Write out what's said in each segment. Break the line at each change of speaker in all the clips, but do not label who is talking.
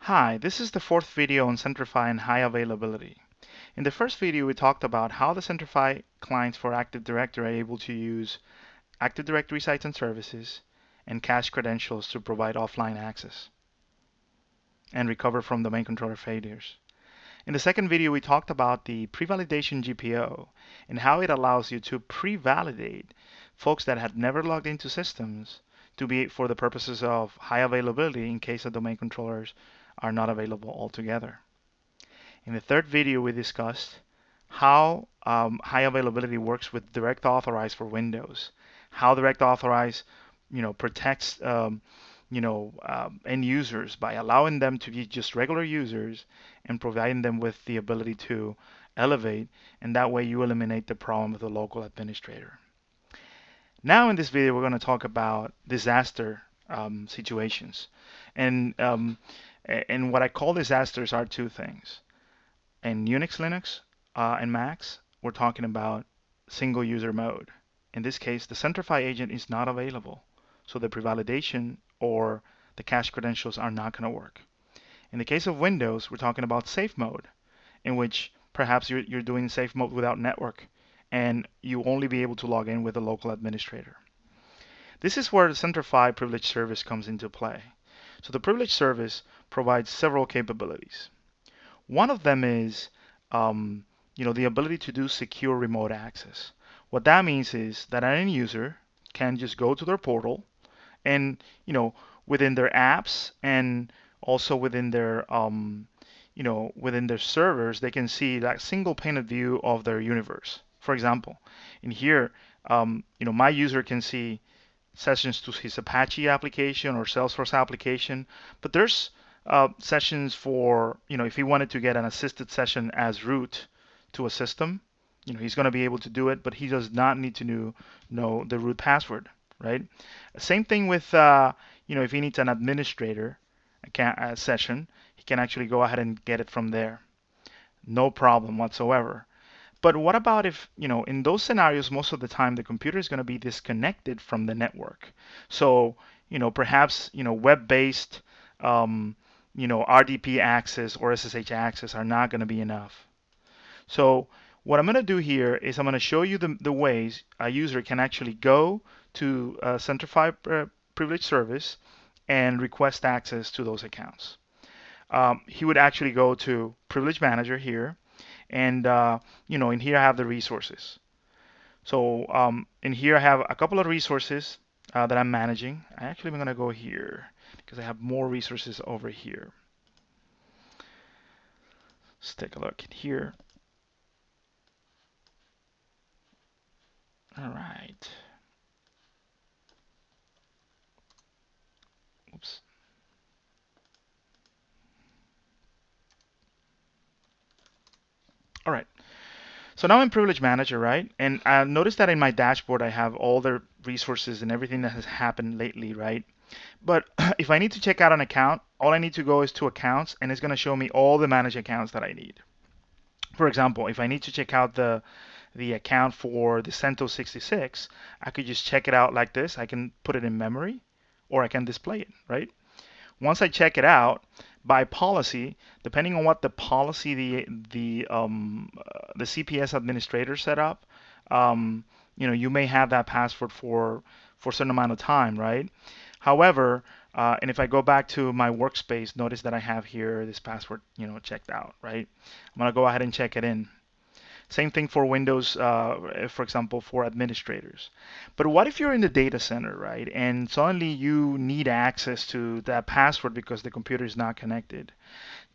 Hi, this is the fourth video on Centrify and High-Availability. In the first video, we talked about how the Centrify clients for Active Directory are able to use Active Directory sites and services and cache credentials to provide offline access and recover from domain controller failures. In the second video, we talked about the pre-validation GPO and how it allows you to pre-validate folks that had never logged into systems to be for the purposes of high availability in case the domain controllers are not available altogether. In the third video, we discussed how high availability works with direct authorize for Windows, how direct authorize, protects, end users by allowing them to be just regular users and providing them with the ability to elevate, and that way you eliminate the problem of the local administrator. Now in this video, we're going to talk about disaster situations, and what I call disasters are two things. In Unix, Linux, and Macs, we're talking about single user mode. In this case, the Centrify agent is not available, so the pre-validation or the cache credentials are not going to work. In the case of Windows, we're talking about Safemode, in which perhaps you're doing Safemode without network, and you only be able to log in with a local administrator. This is where the Centrify Privilege Service comes into play. So the Privilege Service provides several capabilities. One of them is the ability to do secure remote access. What that means is that an end user can just go to their portal and within their apps and also within their within their servers, they can see that single pane of view of their universe. For example, in here, my user can see sessions to his Apache application or Salesforce application, but there's sessions for, if he wanted to get an assisted session as root to a system, he's going to be able to do it, but he does not need to know the root password, right? Same thing with, if he needs an administrator session, he can actually go ahead and get it from there. No problem whatsoever. But what about if, in those scenarios, most of the time the computer is going to be disconnected from the network. So, perhaps, web-based, RDP access or SSH access are not going to be enough. So what I'm going to do here is I'm going to show you the ways a user can actually go to Centrify Privilege Service and request access to those accounts. He would actually go to Privilege Manager here, and in here I have the resources. So in here I have a couple of resources that I'm managing. I'm going to go here because I have more resources over here. Let's take a look here. All right. Oops. All right. So now I'm Privilege Manager, right? And notice that in my dashboard I have all the resources and everything that has happened lately, right? But if I need to check out an account, all I need to go is to accounts, and it's going to show me all the managed accounts that I need. For example, if I need to check out the account for the CentOS 66, I could just check it out like this. I can put it in memory, or I can display it, right? Once I check it out, by policy, depending on what the policy the CPS administrator set up, you may have that password for a certain amount of time, right? However, and if I go back to my workspace, notice that I have here this password, checked out, right? I'm gonna go ahead and check it in. Same thing for Windows, for example, for administrators. But what if you're in the data center, right? And suddenly you need access to that password because the computer is not connected.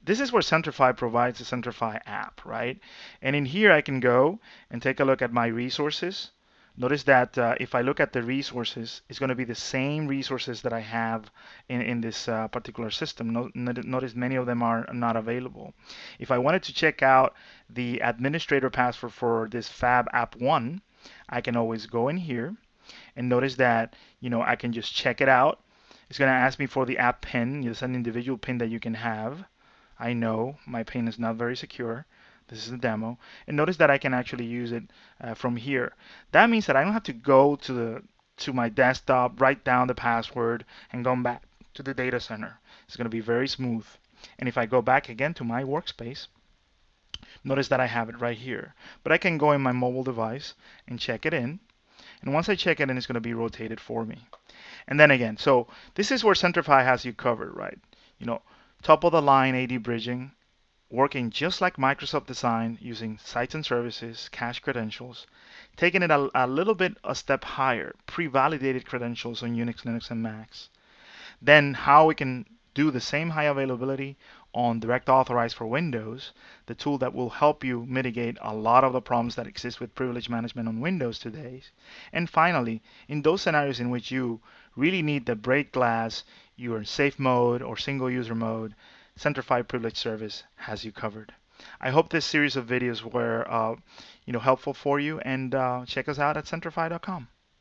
This is where Centrify provides the Centrify app, right? And in here I can go and take a look at my resources. Notice that if I look at the resources, it's going to be the same resources that I have in this particular system. Notice many of them are not available. If I wanted to check out the administrator password for this Fab App 1, I can always go in here and notice that I can just check it out. It's going to ask me for the app pin. It's an individual pin that you can have. I know my pin is not very secure. This is a demo. And notice that I can actually use it from here. That means that I don't have to go to my desktop, write down the password, and go back to the data center. It's going to be very smooth. And if I go back again to my workspace, notice that I have it right here. But I can go in my mobile device and check it in. And once I check it in, it's going to be rotated for me. And then again, so this is where Centrify has you covered, right? You know, top of the line AD bridging, working just like Microsoft designed, using sites and services, cache credentials, taking it a little bit a step higher, pre-validated credentials on Unix, Linux, and Macs. Then how we can do the same high availability on Direct Authorize for Windows, the tool that will help you mitigate a lot of the problems that exist with privilege management on Windows today. And finally, in those scenarios in which you really need the break glass, you're in safe mode or single user mode, Centrify Privilege Service has you covered. I hope this series of videos were helpful for you, and check us out at centrify.com.